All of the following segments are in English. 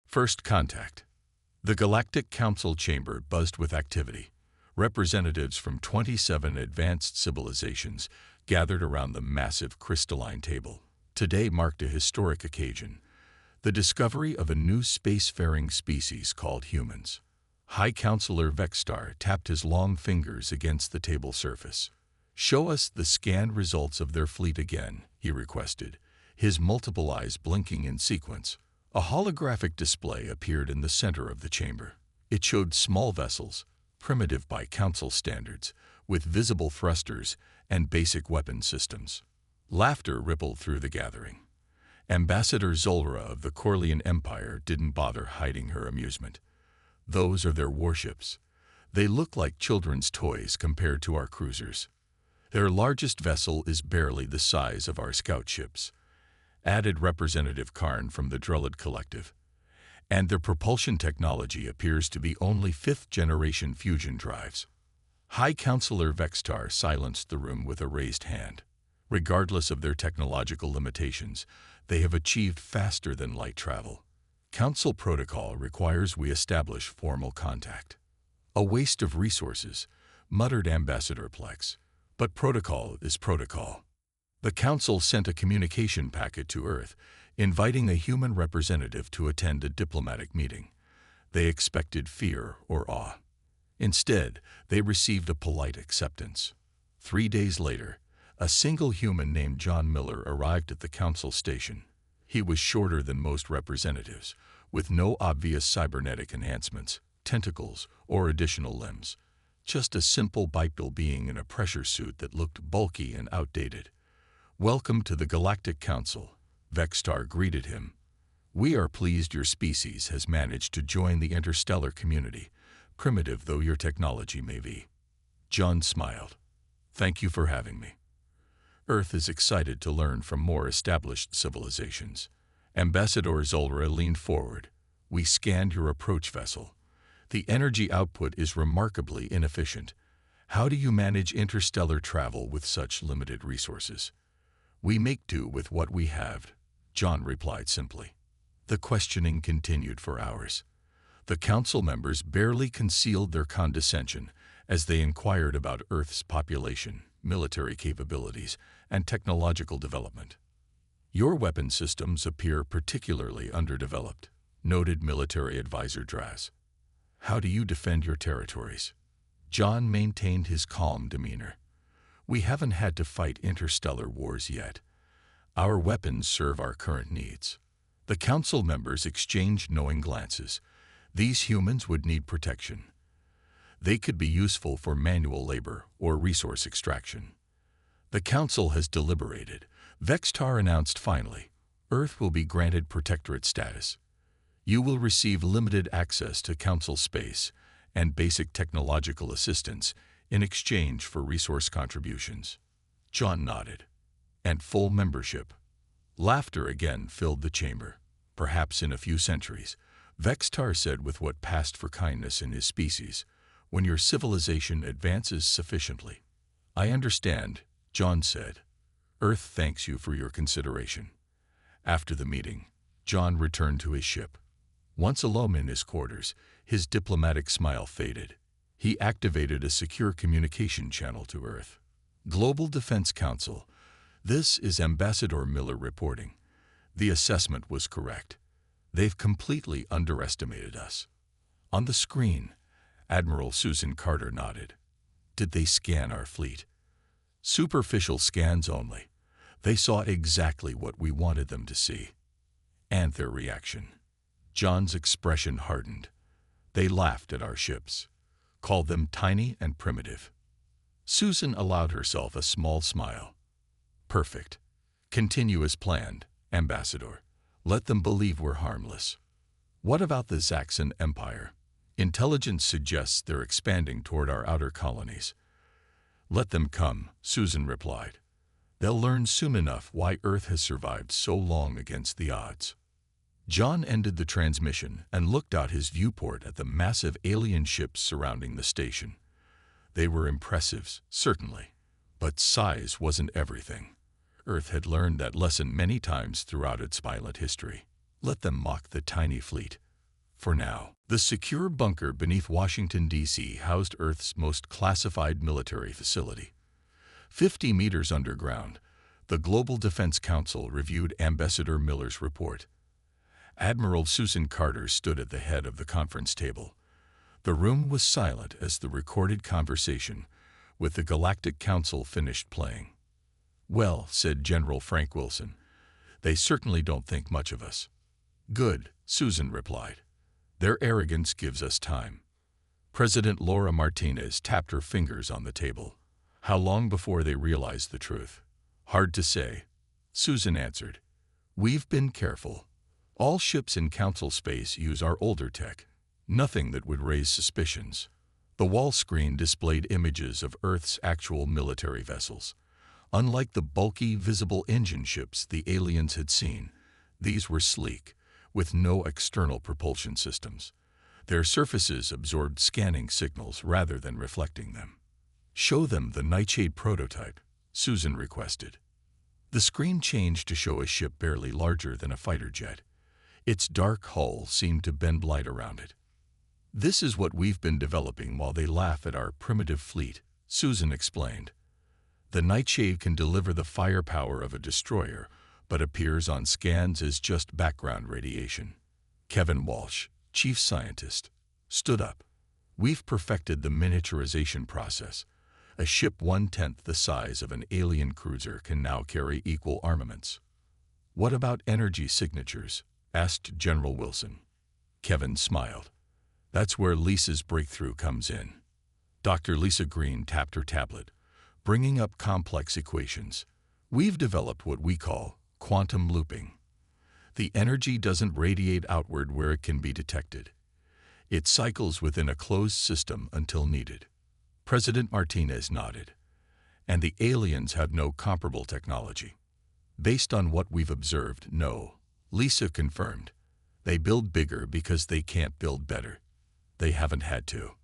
First contact. The Galactic Council chamber buzzed with activity. Representatives from 27 advanced civilizations gathered around the massive crystalline table. Today marked a historic occasion, the discovery of a new spacefaring species called humans. High Counselor Vextar tapped his long fingers against the table surface. "Show us the scanned results of their fleet again," he requested, his multiple eyes blinking in sequence. A holographic display appeared in the center of the chamber. It showed small vessels, primitive by Council standards, with visible thrusters and basic weapon systems. Laughter rippled through the gathering. Ambassador Zolra of the Corlean Empire didn't bother hiding her amusement. "Those are their warships. They look like children's toys compared to our cruisers. Their largest vessel is barely the size of our scout ships," added Representative Karn from the Drullid Collective. "And their propulsion technology appears to be only fifth-generation fusion drives." High Counselor Vextar silenced the room with a raised hand. Regardless of their technological limitations, they have achieved faster-than-light travel. Council protocol requires we establish formal contact. "A waste of resources," muttered Ambassador Plex. "But protocol is protocol." The Council sent a communication packet to Earth, inviting a human representative to attend a diplomatic meeting. They expected fear or awe. Instead, they received a polite acceptance. 3 days later, a single human named John Miller arrived at the Council station. He was shorter than most representatives, with no obvious cybernetic enhancements, tentacles, or additional limbs. Just a simple bipedal being in a pressure suit that looked bulky and outdated. "Welcome to the Galactic Council," Vextar greeted him. "We are pleased your species has managed to join the interstellar community, primitive though your technology may be." John smiled. "Thank you for having me. Earth is excited to learn from more established civilizations." Ambassador Zolra leaned forward. "We scanned your approach vessel. The energy output is remarkably inefficient. How do you manage interstellar travel with such limited resources?" "We make do with what we have," John replied simply. The questioning continued for hours. The Council members barely concealed their condescension as they inquired about Earth's population, military capabilities, and technological development. "Your weapon systems appear particularly underdeveloped," noted military advisor Draz. "How do you defend your territories?" John maintained his calm demeanor. "We haven't had to fight interstellar wars yet. Our weapons serve our current needs." The Council members exchanged knowing glances. These humans would need protection. They could be useful for manual labor or resource extraction. "The Council has deliberated," Vextar announced finally. "Earth will be granted protectorate status. You will receive limited access to Council space and basic technological assistance in exchange for resource contributions." John nodded. "And full membership." Laughter again filled the chamber. "Perhaps in a few centuries," Vextar said with what passed for kindness in his species, "when your civilization advances sufficiently." "I understand," John said. "Earth thanks you for your consideration." After the meeting, John returned to his ship. Once alone in his quarters, his diplomatic smile faded. He activated a secure communication channel to Earth. "Global Defense Council, this is Ambassador Miller reporting. The assessment was correct. They've completely underestimated us." On the screen, Admiral Susan Carter nodded. "Did they scan our fleet?" "Superficial scans only. They saw exactly what we wanted them to see." "And their reaction?" John's expression hardened. "They laughed at our ships, called them tiny and primitive." Susan allowed herself a small smile. "Perfect. Continue as planned, Ambassador. Let them believe we're harmless." "What about the Zaxxon Empire? Intelligence suggests they're expanding toward our outer colonies." "Let them come," Susan replied. "They'll learn soon enough why Earth has survived so long against the odds." John ended the transmission and looked out his viewport at the massive alien ships surrounding the station. They were impressive, certainly, but size wasn't everything. Earth had learned that lesson many times throughout its violent history. Let them mock the tiny fleet. for now. The secure bunker beneath Washington, D.C. housed Earth's most classified military facility. 50 meters underground, the Global Defense Council reviewed Ambassador Miller's report. Admiral Susan Carter stood at the head of the conference table. The room was silent as the recorded conversation with the Galactic Council finished playing. "Well," said General Frank Wilson, "they certainly don't think much of us." "Good," Susan replied. "Their arrogance gives us time." President Laura Martinez tapped her fingers on the table. "How long before they realize the truth?" "Hard to say," Susan answered. "We've been careful. All ships in Council space use our older tech. Nothing that would raise suspicions." The wall screen displayed images of Earth's actual military vessels. Unlike the bulky, visible engine ships the aliens had seen, these were sleek, with no external propulsion systems. Their surfaces absorbed scanning signals rather than reflecting them. "Show them the Nightshade prototype," Susan requested. The screen changed to show a ship barely larger than a fighter jet. Its dark hull seemed to bend light around it. "This is what we've been developing while they laugh at our primitive fleet," Susan explained. "The Nightshade can deliver the firepower of a destroyer, but appears on scans as just background radiation." Kevin Walsh, chief scientist, stood up. "We've perfected the miniaturization process. A ship 1/10 the size of an alien cruiser can now carry equal armaments." "What about energy signatures?" asked General Wilson. Kevin smiled. "That's where Lisa's breakthrough comes in." Dr. Lisa Green tapped her tablet, bringing up complex equations. "We've developed what we call quantum looping. The energy doesn't radiate outward where it can be detected. It cycles within a closed system until needed." President Martinez nodded. "And the aliens have no comparable technology." "Based on what we've observed, no," Lisa confirmed. "They build bigger because they can't build better. They haven't had to."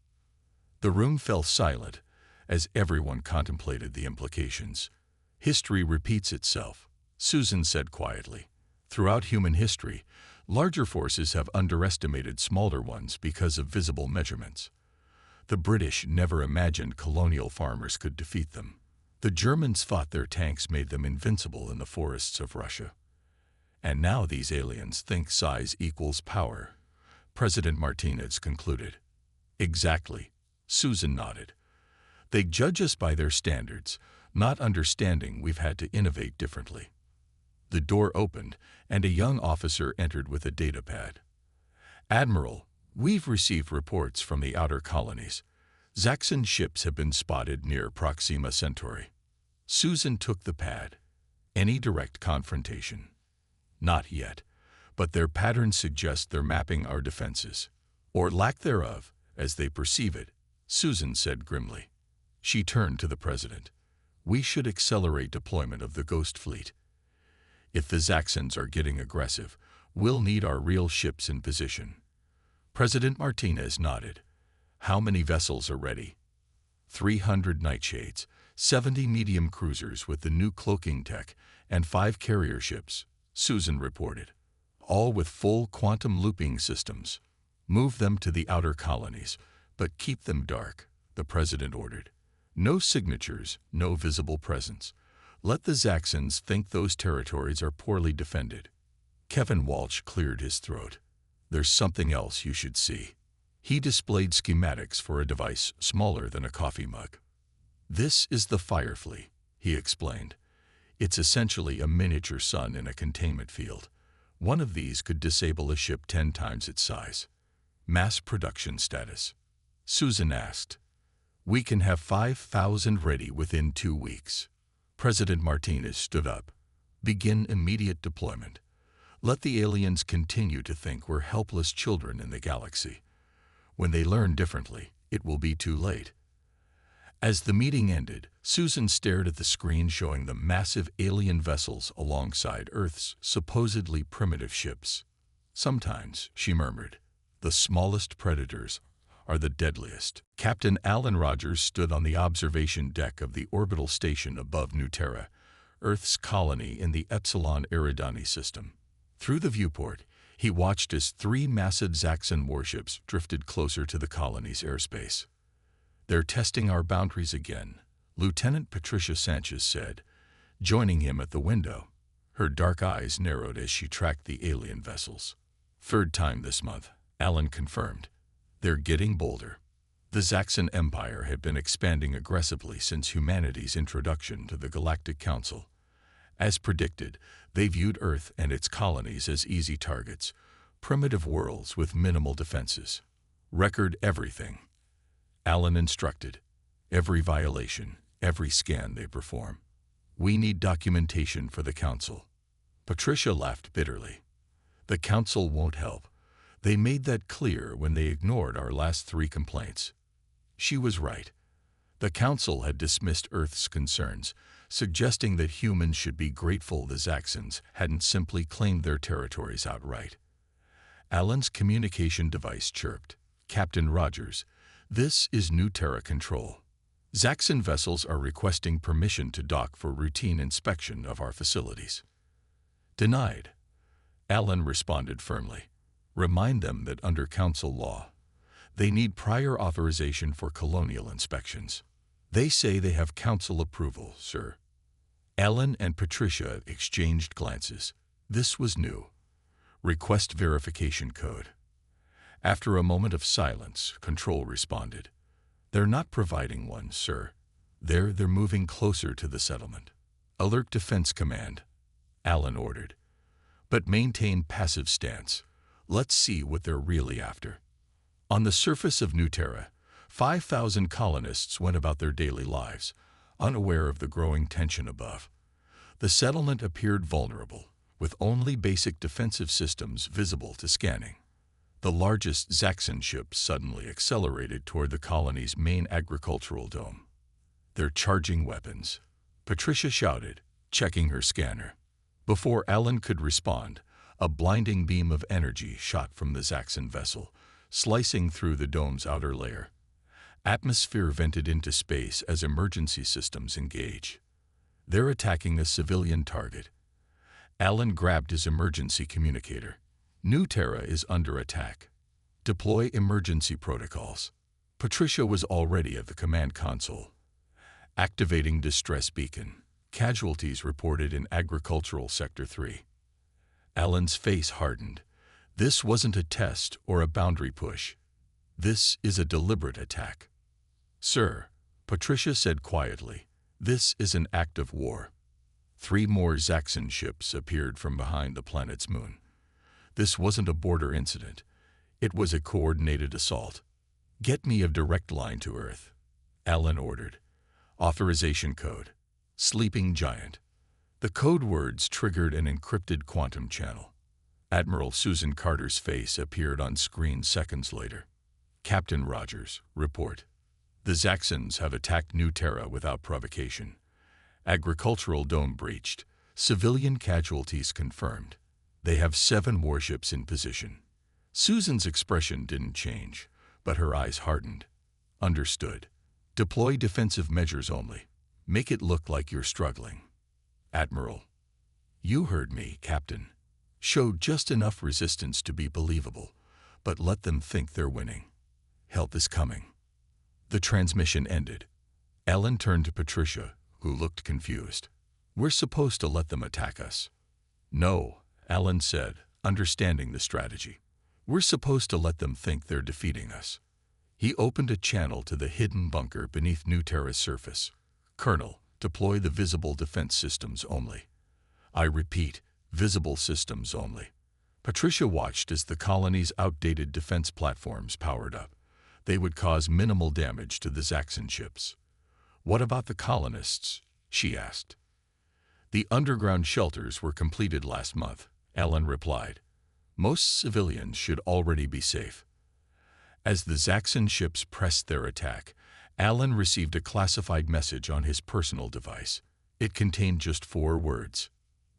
The room fell silent as everyone contemplated the implications. "History repeats itself," Susan said quietly. "Throughout human history, larger forces have underestimated smaller ones because of visible measurements. The British never imagined colonial farmers could defeat them. The Germans thought their tanks made them invincible in the forests of Russia. And now these aliens think size equals power," President Martinez concluded. "Exactly," Susan nodded. "They judge us by their standards, not understanding we've had to innovate differently." The door opened, and a young officer entered with a datapad. "Admiral, we've received reports from the outer colonies. Zaxxon ships have been spotted near Proxima Centauri." Susan took the pad. "Any direct confrontation?" "Not yet, but their patterns suggest they're mapping our defenses, or lack thereof, as they perceive it," Susan said grimly. She turned to the president. "We should accelerate deployment of the Ghost Fleet. If the Zaxxons are getting aggressive, we'll need our real ships in position." President Martinez nodded. "How many vessels are ready?" 300 Nightshades, 70 medium cruisers with the new cloaking tech, and 5 carrier ships," Susan reported. "All with full quantum looping systems. Move them to the outer colonies, but keep them dark," the president ordered. "No signatures, no visible presence. Let the Zaxxons think those territories are poorly defended." Kevin Walsh cleared his throat. "There's something else you should see." He displayed schematics for a device smaller than a coffee mug. "This is the Firefly," he explained. "It's essentially a miniature sun in a containment field. One of these could disable a ship 10 times its size." "Mass production status?" Susan asked. "We can have 5,000 ready within 2 weeks." President Martinez stood up. "Begin immediate deployment. Let the aliens continue to think we're helpless children in the galaxy. When they learn differently, it will be too late." As the meeting ended, Susan stared at the screen showing the massive alien vessels alongside Earth's supposedly primitive ships. "Sometimes," she murmured, "the smallest predators are the deadliest." Captain Alan Rogers stood on the observation deck of the orbital station above New Terra, Earth's colony in the Epsilon Eridani system. Through the viewport, He watched as 3 massive Saxon warships drifted closer to the colony's airspace. "They're testing our boundaries again," Lieutenant Patricia Sanchez said, joining him at the window. Her dark eyes narrowed as she tracked the alien vessels. "Third time this month," Alan confirmed. "They're getting bolder." The Saxon Empire had been expanding aggressively since humanity's introduction to the Galactic Council. As predicted, they viewed Earth and its colonies as easy targets, primitive worlds with minimal defenses. "Record everything," Alan instructed. "Every violation, every scan they perform. We need documentation for the Council." Patricia laughed bitterly. "The Council won't help. They made that clear when they ignored our last 3 complaints." She was right. The Council had dismissed Earth's concerns, suggesting that humans should be grateful the Saxons hadn't simply claimed their territories outright. Alan's communication device chirped. "Captain Rogers, this is New Terra Control. Saxon vessels are requesting permission to dock for routine inspection of our facilities." "Denied," Alan responded firmly. "Remind them that under Council law, they need prior authorization for colonial inspections." "They say they have Council approval, sir." Alan and Patricia exchanged glances. This was new. "Request verification code." After a moment of silence, Control responded. "They're not providing one, sir. They're moving closer to the settlement." "Alert Defense Command," Alan ordered. "But maintain passive stance. Let's see what they're really after." On the surface of New Terra, 5,000 colonists went about their daily lives, unaware of the growing tension above. The settlement appeared vulnerable, with only basic defensive systems visible to scanning. The largest Saxon ship suddenly accelerated toward the colony's main agricultural dome. "They're charging weapons," Patricia shouted, checking her scanner. Before Alan could respond, a blinding beam of energy shot from the Saxon vessel, slicing through the dome's outer layer. Atmosphere vented into space as emergency systems engage. "They're attacking a civilian target." Alan grabbed his emergency communicator. "New Terra is under attack. Deploy emergency protocols." Patricia was already at the command console. Activating distress beacon. Casualties reported in Agricultural Sector 3. Alan's face hardened. This wasn't a test or a boundary push. This is a deliberate attack. "Sir," Patricia said quietly, "this is an act of war." 3 more Saxon ships appeared from behind the planet's moon. This wasn't a border incident. It was a coordinated assault. "Get me a direct line to Earth," Alan ordered. Authorization code. Sleeping Giant. The code words triggered an encrypted quantum channel. Admiral Susan Carter's face appeared on screen seconds later. "Captain Rogers, report. The Saxons have attacked New Terra without provocation. Agricultural dome breached. Civilian casualties confirmed. They have 7 warships in position." Susan's expression didn't change, but her eyes hardened. "Understood. Deploy defensive measures only. Make it look like you're struggling." "Admiral." "You heard me, Captain. Show just enough resistance to be believable, but let them think they're winning. Help is coming." The transmission ended. Alan turned to Patricia, who looked confused. "We're supposed to let them attack us." "No," Alan said, understanding the strategy. "We're supposed to let them think they're defeating us." He opened a channel to the hidden bunker beneath New Terra's surface. "Colonel, deploy the visible defense systems only." "I repeat, visible systems only." Patricia watched as the colony's outdated defense platforms powered up. They would cause minimal damage to the Saxon ships. "What about the colonists?" she asked. "The underground shelters were completed last month," Alan replied. "Most civilians should already be safe." As the Saxon ships pressed their attack, Alan received a classified message on his personal device. It contained just 4 words.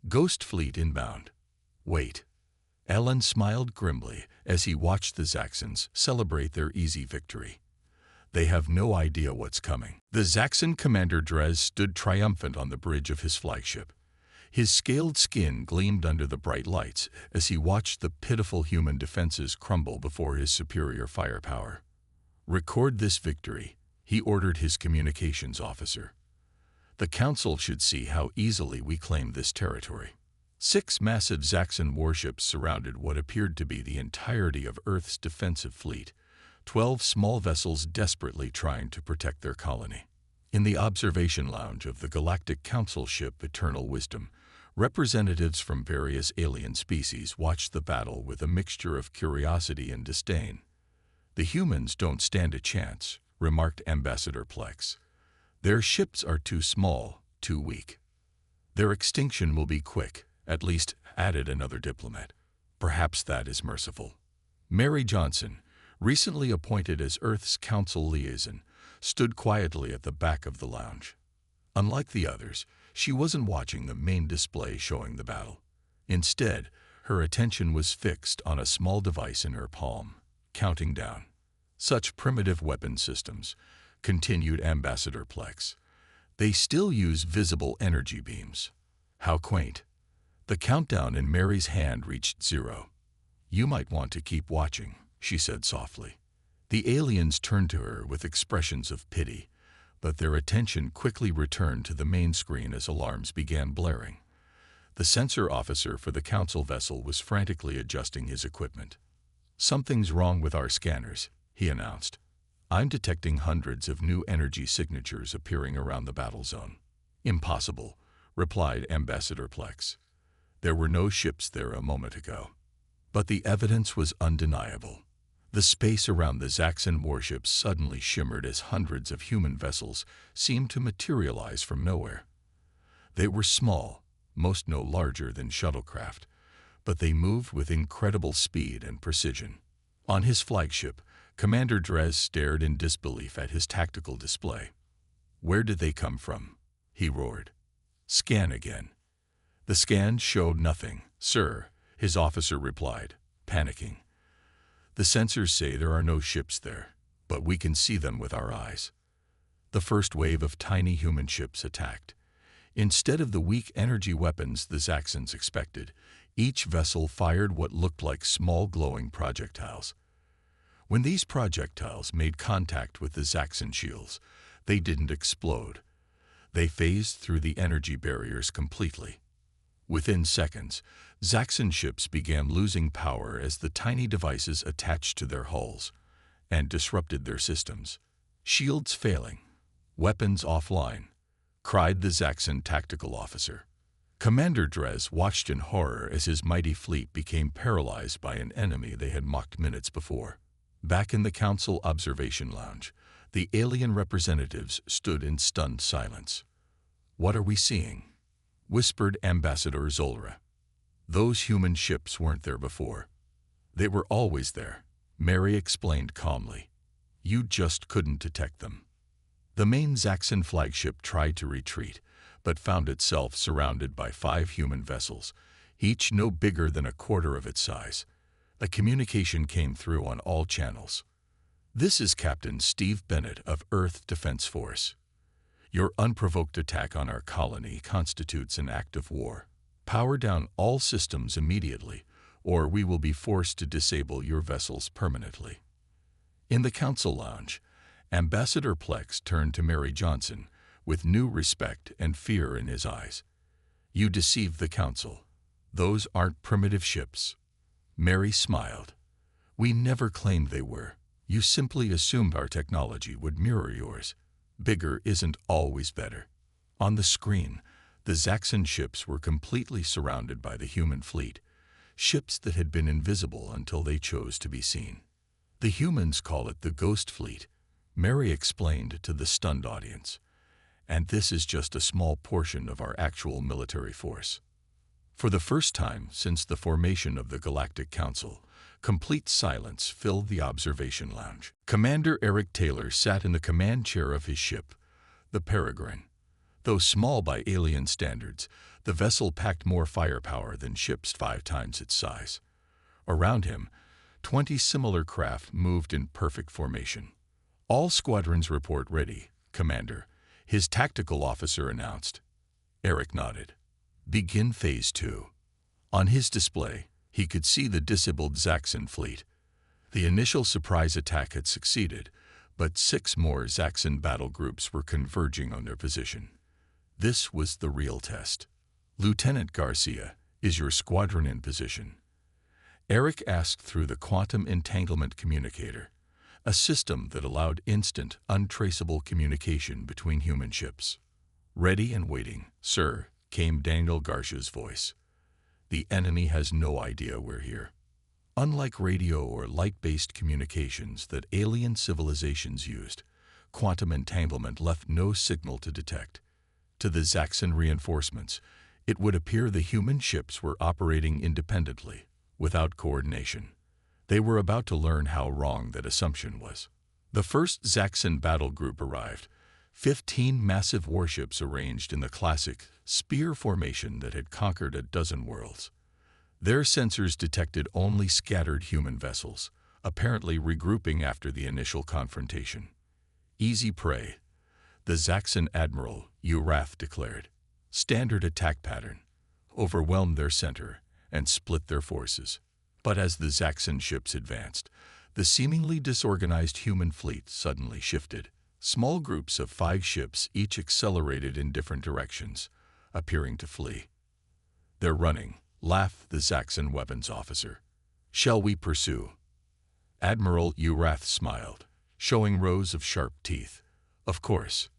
"Ghost Fleet inbound." "Wait." Alan smiled grimly as he watched the Saxons celebrate their easy victory. They have no idea what's coming. The Saxon commander Drez stood triumphant on the bridge of his flagship. His scaled skin gleamed under the bright lights as he watched the pitiful human defenses crumble before his superior firepower. "Record this victory," he ordered his communications officer. "The Council should see how easily we claimed this territory." 6 massive Zaxxon warships surrounded what appeared to be the entirety of Earth's defensive fleet, 12 small vessels desperately trying to protect their colony. In the observation lounge of the Galactic Council ship Eternal Wisdom, representatives from various alien species watched the battle with a mixture of curiosity and disdain. "The humans don't stand a chance," remarked Ambassador Plex. "Their ships are too small, too weak. Their extinction will be quick," at least added another diplomat. "Perhaps that is merciful." Mary Johnson, recently appointed as Earth's Council liaison, stood quietly at the back of the lounge. Unlike the others, she wasn't watching the main display showing the battle. Instead, her attention was fixed on a small device in her palm, counting down. "Such primitive weapon systems," continued Ambassador Plex. "They still use visible energy beams. How quaint." The countdown in Mary's hand reached 0. "You might want to keep watching," she said softly. The aliens turned to her with expressions of pity, but their attention quickly returned to the main screen as alarms began blaring. The sensor officer for the Council vessel was frantically adjusting his equipment. "Something's wrong with our scanners," he announced. "I'm detecting hundreds of new energy signatures appearing around the battle zone." "Impossible," replied Ambassador Plex. "There were no ships there a moment ago." But the evidence was undeniable. The space around the Zaxxon warships suddenly shimmered as hundreds of human vessels seemed to materialize from nowhere. They were small, most no larger than shuttlecraft, but they moved with incredible speed and precision. On his flagship, Commander Drez stared in disbelief at his tactical display. "Where did they come from?" he roared. "Scan again." The scan showed nothing, sir, his officer replied, panicking. "The sensors say there are no ships there, but we can see them with our eyes." The first wave of tiny human ships attacked. Instead of the weak energy weapons the Zaxxons expected, each vessel fired what looked like small glowing projectiles. When these projectiles made contact with the Zaxxon shields, they didn't explode. They phased through the energy barriers completely. Within seconds, Zaxxon ships began losing power as the tiny devices attached to their hulls and disrupted their systems. "Shields failing, weapons offline," cried the Zaxxon tactical officer. Commander Drez watched in horror as his mighty fleet became paralyzed by an enemy they had mocked minutes before. Back in the Council observation lounge, the alien representatives stood in stunned silence. "What are we seeing?" whispered Ambassador Zolra. "Those human ships weren't there before." "They were always there," Mary explained calmly. "You just couldn't detect them." The main Zaxxon flagship tried to retreat, but found itself surrounded by 5 human vessels, each no bigger than a quarter of its size. A communication came through on all channels. "This is Captain Steve Bennett of Earth Defense Force. Your unprovoked attack on our colony constitutes an act of war. Power down all systems immediately, or we will be forced to disable your vessels permanently." In the Council lounge, Ambassador Plex turned to Mary Johnson with new respect and fear in his eyes. "You deceived the Council. Those aren't primitive ships." Mary smiled. "We never claimed they were. You simply assumed our technology would mirror yours. Bigger isn't always better." On the screen, the Zaxxon ships were completely surrounded by the human fleet, ships that had been invisible until they chose to be seen. "The humans call it the Ghost Fleet," Mary explained to the stunned audience. "And this is just a small portion of our actual military force." For the first time since the formation of the Galactic Council, complete silence filled the observation lounge. Commander Eric Taylor sat in the command chair of his ship, the Peregrine. Though small by alien standards, the vessel packed more firepower than ships 5 times its size. Around him, 20 similar craft moved in perfect formation. "All squadrons report ready, Commander," his tactical officer announced. Eric nodded. Begin Phase 2. On his display, he could see the disabled Zaxxon fleet. The initial surprise attack had succeeded, but 6 more Zaxxon battle groups were converging on their position. This was the real test. Lieutenant Garcia, is your squadron in position? Eric asked through the quantum entanglement communicator, a system that allowed instant, untraceable communication between human ships. Ready and waiting, sir, came Daniel Garcia's voice. The enemy has no idea we're here. Unlike radio or light-based communications that alien civilizations used, quantum entanglement left no signal to detect. To the Zaxxon reinforcements, it would appear the human ships were operating independently, without coordination. They were about to learn how wrong that assumption was. The first Zaxxon battle group arrived, 15 massive warships arranged in the classic spear formation that had conquered a dozen worlds. Their sensors detected only scattered human vessels, apparently regrouping after the initial confrontation. Easy prey, the Zaxxon Admiral Urath declared. Standard attack pattern, overwhelmed their center and split their forces. But as the Zaxxon ships advanced, the seemingly disorganized human fleet suddenly shifted. Small groups of 5 ships each accelerated in different directions, appearing to flee. They're running, laughed the Zaxxon weapons officer. Shall we pursue? Admiral Urath smiled, showing rows of sharp teeth. Of course.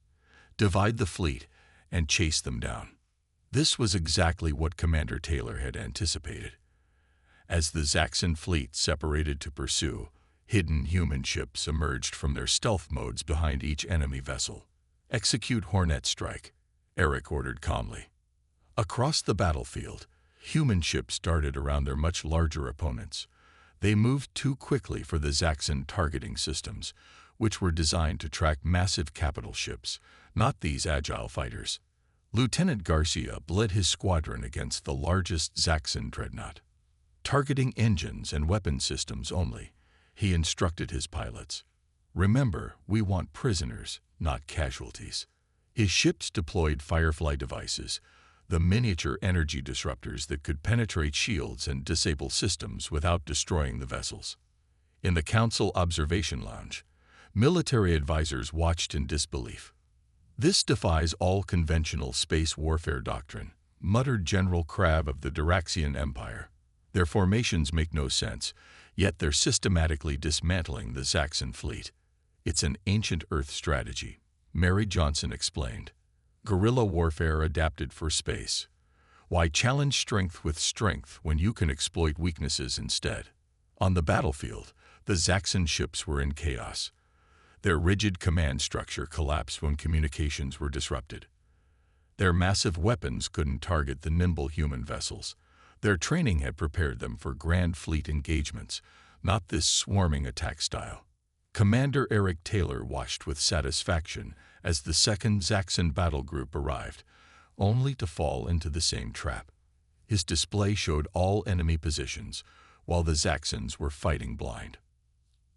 Divide the fleet and chase them down. This was exactly what Commander Taylor had anticipated. As the Zaxxon fleet separated to pursue, hidden human ships emerged from their stealth modes behind each enemy vessel. Execute Hornet Strike, Eric ordered calmly. Across the battlefield, human ships darted around their much larger opponents. They moved too quickly for the Zaxxon targeting systems, which were designed to track massive capital ships, not these agile fighters. Lieutenant Garcia led his squadron against the largest Zaxxon dreadnought. Targeting engines and weapon systems only, he instructed his pilots. Remember, we want prisoners, not casualties. His ships deployed Firefly devices, the miniature energy disruptors that could penetrate shields and disable systems without destroying the vessels. In the Council Observation Lounge, military advisors watched in disbelief. This defies all conventional space warfare doctrine, muttered General Crab of the Duraxian Empire. Their formations make no sense, yet they're systematically dismantling the Zaxxon fleet. It's an ancient Earth strategy, Mary Johnson explained. Guerrilla warfare adapted for space. Why challenge strength with strength when you can exploit weaknesses instead? On the battlefield, the Zaxxon ships were in chaos. Their rigid command structure collapsed when communications were disrupted. Their massive weapons couldn't target the nimble human vessels. Their training had prepared them for grand fleet engagements, not this swarming attack style. Commander Eric Taylor watched with satisfaction as the second Zaxxon battle group arrived, only to fall into the same trap. His display showed all enemy positions, while the Zaxxons were fighting blind.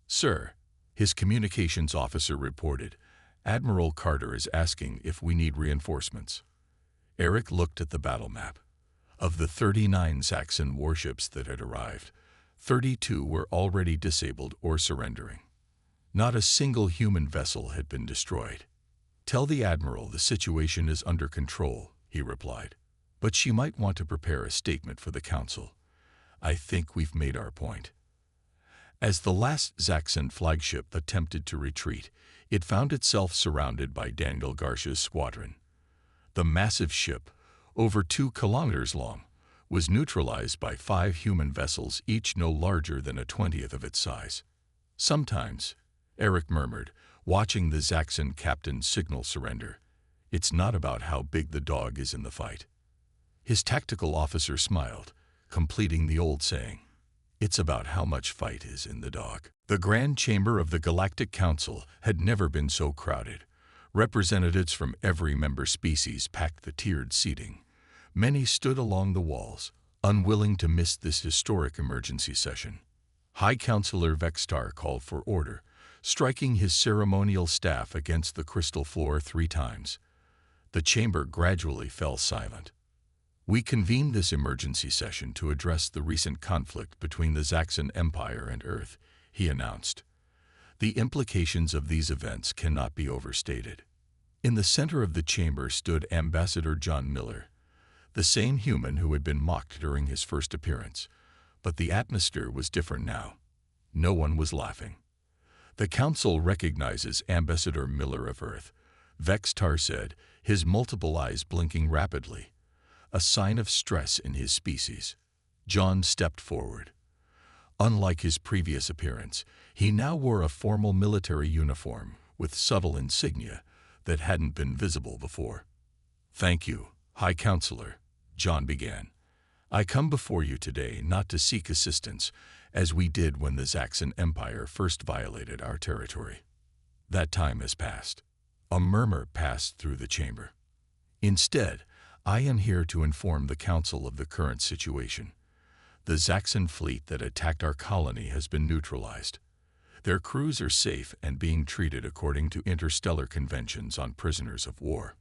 Sir, his communications officer reported, Admiral Carter is asking if we need reinforcements. Eric looked at the battle map. Of the 39 Zaxxon warships that had arrived, 32 were already disabled or surrendering. Not a single human vessel had been destroyed. Tell the Admiral the situation is under control, he replied. But she might want to prepare a statement for the Council. I think we've made our point. As the last Zaxxon flagship attempted to retreat, it found itself surrounded by Daniel Garcia's squadron. The massive ship, over 2 kilometers long, was neutralized by 5 human vessels, each no larger than a 20th of its size. Sometimes, Eric murmured, watching the Zaxxon captain signal surrender, it's not about how big the dog is in the fight. His tactical officer smiled, completing the old saying, it's about how much fight is in the dog. The Grand Chamber of the Galactic Council had never been so crowded. Representatives from every member species packed the tiered seating. Many stood along the walls, unwilling to miss this historic emergency session. High Counselor Vextar called for order, striking his ceremonial staff against the crystal floor 3 times. The chamber gradually fell silent. We convened this emergency session to address the recent conflict between the Zaxxon Empire and Earth, he announced. The implications of these events cannot be overstated. In the center of the chamber stood Ambassador John Miller, the same human who had been mocked during his first appearance, but the atmosphere was different now. No one was laughing. The Council recognizes Ambassador Miller of Earth, Vextar said, his multiple eyes blinking rapidly, a sign of stress in his species. John stepped forward. Unlike his previous appearance, he now wore a formal military uniform with subtle insignia that hadn't been visible before. "Thank you, High Counselor," John began. "I come before you today not to seek assistance, as we did when the Zaxxon Empire first violated our territory. That time has passed." A murmur passed through the chamber. "Instead, I am here to inform the Council of the current situation. The Zaxxon fleet that attacked our colony has been neutralized. Their crews are safe and being treated according to interstellar conventions on prisoners of war."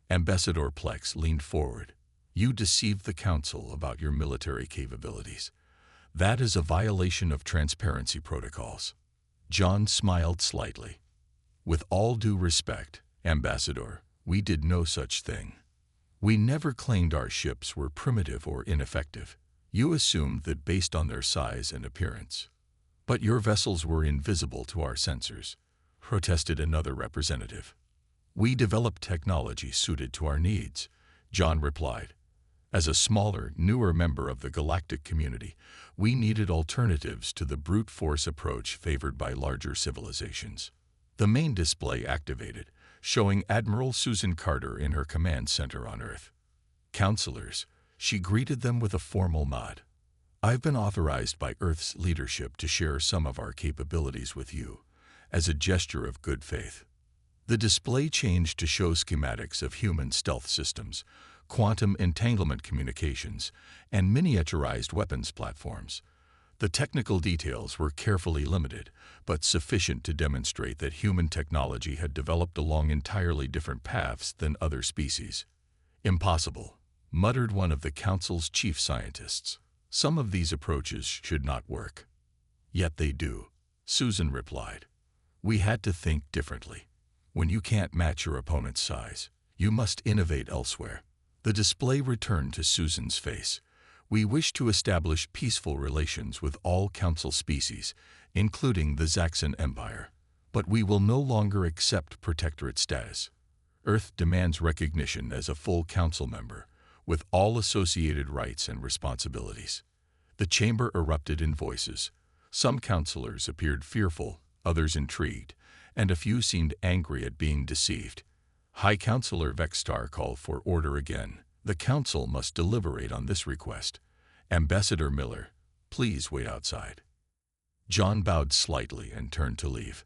Ambassador Plex leaned forward. "You deceived the Council about your military capabilities. That is a violation of transparency protocols." John smiled slightly. "With all due respect, Ambassador, we did no such thing. We never claimed our ships were primitive or ineffective. You assumed that based on their size and appearance. But your vessels were invisible to our sensors," protested another representative. "We developed technology suited to our needs," John replied. "As a smaller, newer member of the galactic community, we needed alternatives to the brute force approach favored by larger civilizations." The main display activated, showing Admiral Susan Carter in her command center on Earth. "Counselors," she greeted them with a formal nod. "I've been authorized by Earth's leadership to share some of our capabilities with you, as a gesture of good faith." The display changed to show schematics of human stealth systems, quantum entanglement communications, and miniaturized weapons platforms. The technical details were carefully limited, but sufficient to demonstrate that human technology had developed along entirely different paths than other species. "Impossible," muttered one of the Council's chief scientists. "Some of these approaches should not work." "Yet they do," Susan replied. "We had to think differently. When you can't match your opponent's size, you must innovate elsewhere." The display returned to Susan's face. "We wish to establish peaceful relations with all Council species, including the Zaxxon Empire. But we will no longer accept protectorate status. Earth demands recognition as a full Council member, with all associated rights and responsibilities." The chamber erupted in voices. Some counselors appeared fearful, others intrigued, and a few seemed angry at being deceived. High Counselor Vextar called for order again. "The Council must deliberate on this request. Ambassador Miller, please wait outside." John bowed slightly and turned to leave.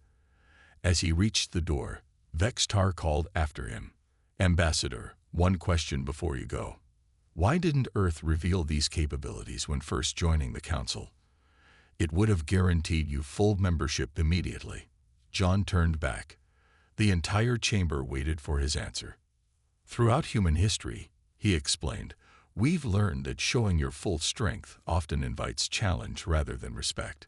As he reached the door, Vextar called after him. "Ambassador, one question before you go. Why didn't Earth reveal these capabilities when first joining the Council? It would have guaranteed you full membership immediately." John turned back. The entire chamber waited for his answer. "Throughout human history," he explained, "we've learned that showing your full strength often invites challenge rather than respect.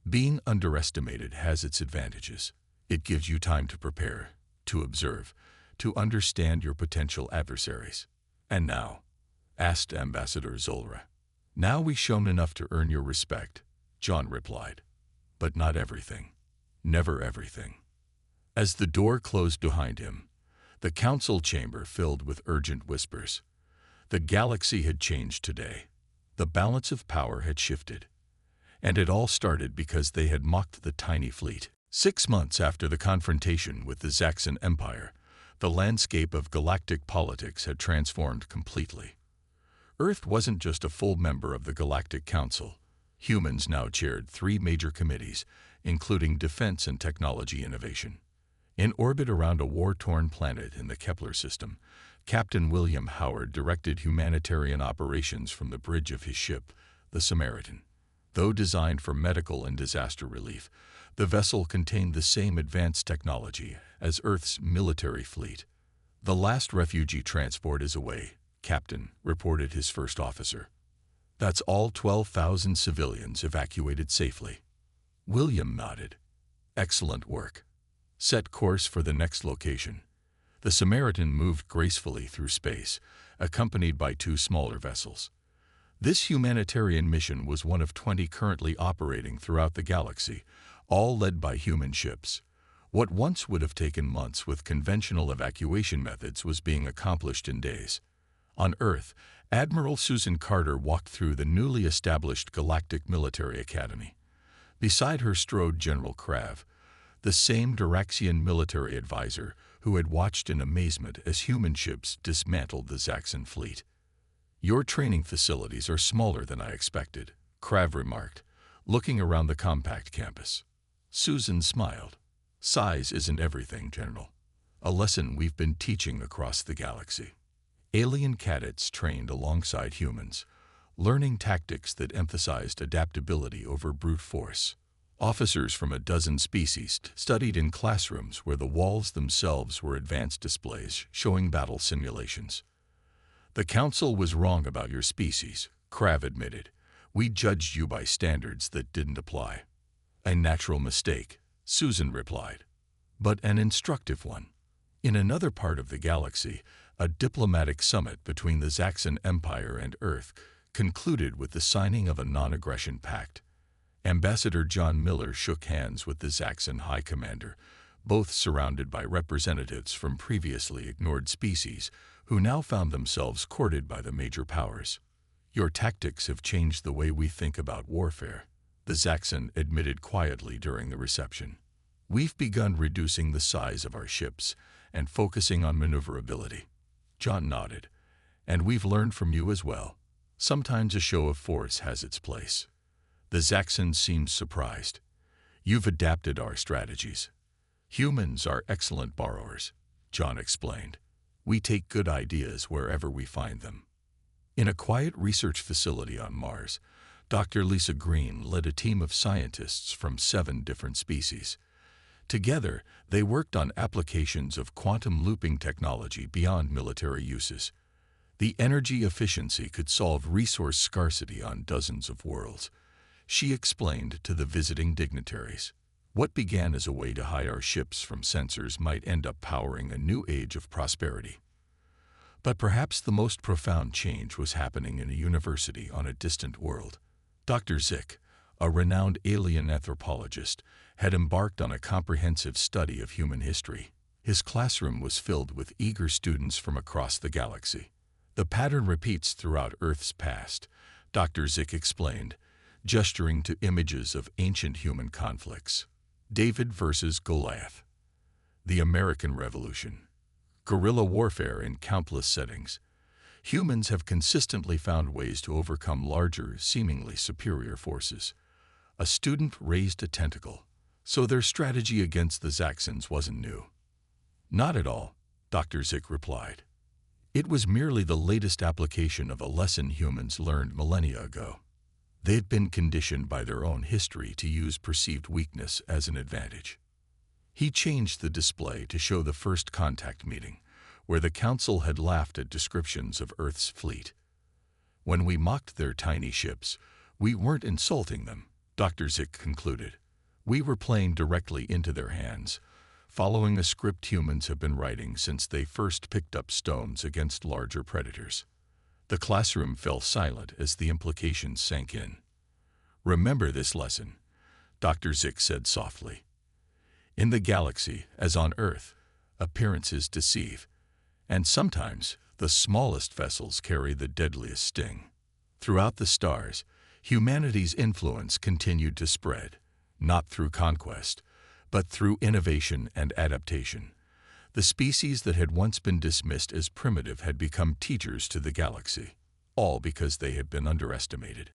Being underestimated has its advantages. It gives you time to prepare, to observe, to understand your potential adversaries." "And now?" asked Ambassador Zolra. "Now we've shown enough to earn your respect," John replied. "But not everything. Never everything." As the door closed behind him, the Council chamber filled with urgent whispers. The galaxy had changed today. The balance of power had shifted. And it all started because they had mocked the tiny fleet. 6 months after the confrontation with the Zaxxon Empire, the landscape of galactic politics had transformed completely. Earth wasn't just a full member of the Galactic Council. Humans now chaired 3 major committees, including defense and technology innovation. In orbit around a war-torn planet in the Kepler system, Captain William Howard directed humanitarian operations from the bridge of his ship, the Samaritan. Though designed for medical and disaster relief, the vessel contained the same advanced technology as Earth's military fleet. The last refugee transport is away, Captain, reported his first officer. That's all 12,000 civilians evacuated safely. William nodded. Excellent work. Set course for the next location. The Samaritan moved gracefully through space, accompanied by 2 smaller vessels. This humanitarian mission was one of 20 currently operating throughout the galaxy, all led by human ships. What once would have taken months with conventional evacuation methods was being accomplished in days. On Earth, Admiral Susan Carter walked through the newly established Galactic Military Academy. Beside her strode General Krav, the same Duraxian military advisor who had watched in amazement as human ships dismantled the Zaxxon fleet. "Your training facilities are smaller than I expected," Krav remarked, looking around the compact campus. Susan smiled. "Size isn't everything, General. A lesson we've been teaching across the galaxy." Alien cadets trained alongside humans, learning tactics that emphasized adaptability over brute force. Officers from a dozen species studied in classrooms where the walls themselves were advanced displays showing battle simulations. "The Council was wrong about your species," Krav admitted. "We judged you by standards that didn't apply." "A natural mistake," Susan replied, "but an instructive one." In another part of the galaxy, a diplomatic summit between the Zaxxon Empire and Earth concluded with the signing of a non-aggression pact. Ambassador John Miller shook hands with the Zaxxon High Commander, both surrounded by representatives from previously ignored species who now found themselves courted by the major powers. "Your tactics have changed the way we think about warfare," the Zaxxon admitted quietly during the reception. "We've begun reducing the size of our ships and focusing on maneuverability." John nodded. "And we've learned from you as well. Sometimes a show of force has its place." The Zaxxon seemed surprised. "You've adapted our strategies." "Humans are excellent borrowers," John explained. "We take good ideas wherever we find them." In a quiet research facility on Mars, Dr. Lisa Green led a team of scientists from 7 different species. Together, they worked on applications of quantum looping technology beyond military uses. The energy efficiency could solve resource scarcity on dozens of worlds. She explained to the visiting dignitaries. What began as a way to hide our ships from sensors might end up powering a new age of prosperity. But perhaps the most profound change was happening in a university on a distant world. Dr. Zik, a renowned alien anthropologist, had embarked on a comprehensive study of human history. His classroom was filled with eager students from across the galaxy. "The pattern repeats throughout Earth's past," Dr. Zik explained, gesturing to images of ancient human conflicts. David versus Goliath, the American Revolution, guerrilla warfare in countless settings. Humans have consistently found ways to overcome larger, seemingly superior forces. A student raised a tentacle, so their strategy against the Zaxxons wasn't new. "Not at all," Dr. Zik replied. "It was merely the latest application of a lesson humans learned millennia ago. They had been conditioned by their own history to use perceived weakness as an advantage." He changed the display to show the first contact meeting, where the Council had laughed at descriptions of Earth's fleet. "When we mocked their tiny ships, we weren't insulting them," Dr. Zik concluded. "We were playing directly into their hands, following a script humans have been writing since they first picked up stones against larger predators." The classroom fell silent as the implications sank in. "Remember this lesson," Dr. Zik said softly. "In the galaxy, as on Earth, appearances deceive, and sometimes the smallest vessels carry the deadliest sting." Throughout the stars, humanity's influence continued to spread, not through conquest, but through innovation and adaptation. The species that had once been dismissed as primitive had become teachers to the galaxy, all because they had been underestimated.